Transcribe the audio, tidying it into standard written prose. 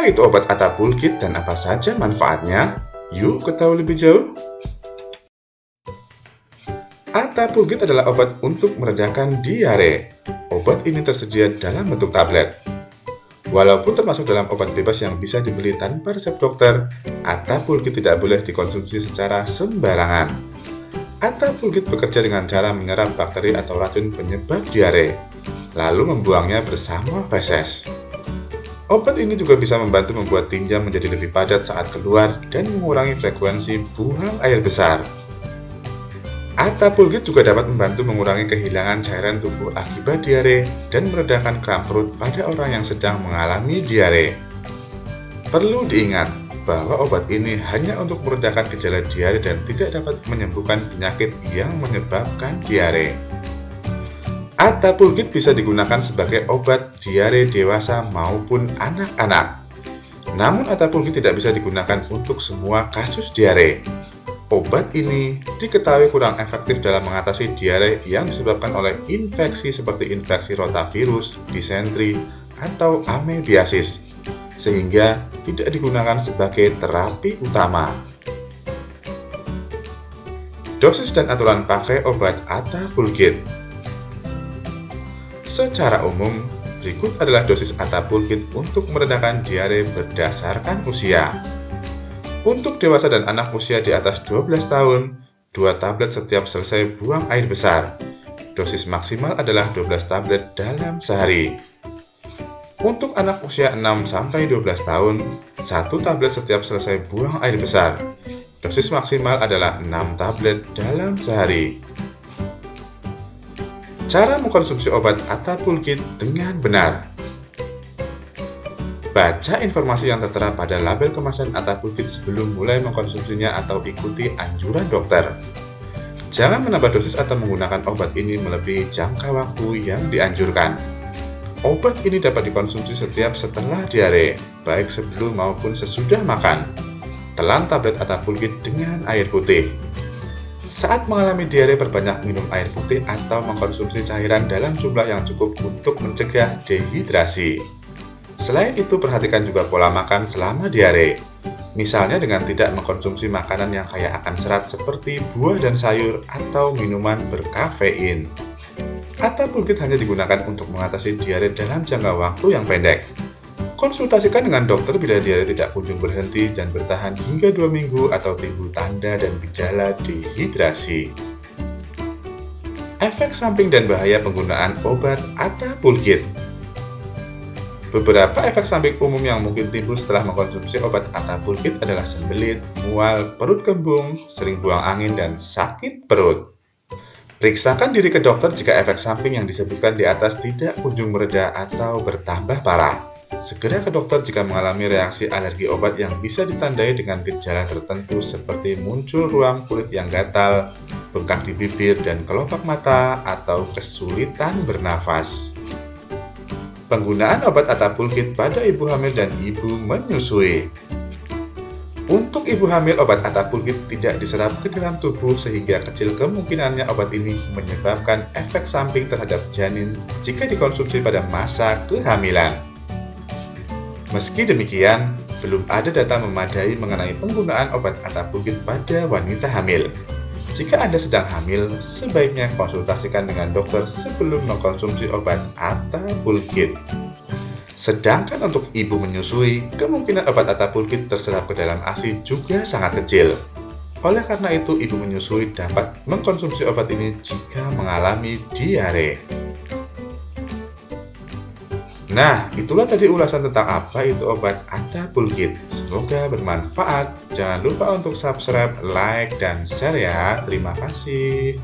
Apa itu obat Attapulgite dan apa saja manfaatnya? Yuk ketahui lebih jauh. Attapulgite adalah obat untuk meredakan diare. Obat ini tersedia dalam bentuk tablet. Walaupun termasuk dalam obat bebas yang bisa dibeli tanpa resep dokter, Attapulgite tidak boleh dikonsumsi secara sembarangan. Attapulgite bekerja dengan cara menyerap bakteri atau racun penyebab diare, lalu membuangnya bersama feses. Obat ini juga bisa membantu membuat tinja menjadi lebih padat saat keluar dan mengurangi frekuensi buang air besar. Attapulgite juga dapat membantu mengurangi kehilangan cairan tubuh akibat diare dan meredakan kram perut pada orang yang sedang mengalami diare. Perlu diingat bahwa obat ini hanya untuk meredakan gejala diare dan tidak dapat menyembuhkan penyakit yang menyebabkan diare. Attapulgite bisa digunakan sebagai obat diare dewasa maupun anak-anak. Namun Attapulgite tidak bisa digunakan untuk semua kasus diare. Obat ini diketahui kurang efektif dalam mengatasi diare yang disebabkan oleh infeksi seperti infeksi rotavirus, disentri, atau amebiasis, sehingga tidak digunakan sebagai terapi utama. Dosis dan aturan pakai obat Attapulgite. Secara umum, berikut adalah dosis Attapulgite untuk meredakan diare berdasarkan usia. Untuk dewasa dan anak usia di atas 12 tahun, 2 tablet setiap selesai buang air besar. Dosis maksimal adalah 12 tablet dalam sehari. Untuk anak usia 6-12 tahun, 1 tablet setiap selesai buang air besar. Dosis maksimal adalah 6 tablet dalam sehari. Cara mengkonsumsi obat Attapulgite dengan benar. Baca informasi yang tertera pada label kemasan Attapulgite sebelum mulai mengkonsumsinya atau ikuti anjuran dokter. Jangan menambah dosis atau menggunakan obat ini melebihi jangka waktu yang dianjurkan. Obat ini dapat dikonsumsi setiap setelah diare, baik sebelum maupun sesudah makan. Telan tablet Attapulgite dengan air putih. Saat mengalami diare, perbanyak minum air putih atau mengkonsumsi cairan dalam jumlah yang cukup untuk mencegah dehidrasi. Selain itu, perhatikan juga pola makan selama diare. Misalnya dengan tidak mengkonsumsi makanan yang kaya akan serat seperti buah dan sayur atau minuman berkafein. Attapulgite hanya digunakan untuk mengatasi diare dalam jangka waktu yang pendek. Konsultasikan dengan dokter bila diare tidak kunjung berhenti dan bertahan hingga 2 minggu atau timbul tanda dan gejala dehidrasi. Efek samping dan bahaya penggunaan obat Attapulgite. Beberapa efek samping umum yang mungkin timbul setelah mengkonsumsi obat Attapulgite adalah sembelit, mual, perut kembung, sering buang angin, dan sakit perut. Periksakan diri ke dokter jika efek samping yang disebutkan di atas tidak kunjung mereda atau bertambah parah. Segera ke dokter jika mengalami reaksi alergi obat yang bisa ditandai dengan gejala tertentu seperti muncul ruam kulit yang gatal, bengkak di bibir dan kelopak mata, atau kesulitan bernafas. Penggunaan obat Attapulgite pada ibu hamil dan ibu menyusui. Untuk ibu hamil, obat Attapulgite tidak diserap ke dalam tubuh sehingga kecil kemungkinannya obat ini menyebabkan efek samping terhadap janin jika dikonsumsi pada masa kehamilan. Meski demikian, belum ada data memadai mengenai penggunaan obat Attapulgite pada wanita hamil. Jika Anda sedang hamil, sebaiknya konsultasikan dengan dokter sebelum mengkonsumsi obat Attapulgite. Sedangkan untuk ibu menyusui, kemungkinan obat Attapulgite terserap ke dalam ASI juga sangat kecil. Oleh karena itu, ibu menyusui dapat mengkonsumsi obat ini jika mengalami diare. Nah, itulah tadi ulasan tentang apa itu obat Attapulgite. Semoga bermanfaat. Jangan lupa untuk subscribe, like, dan share ya. Terima kasih.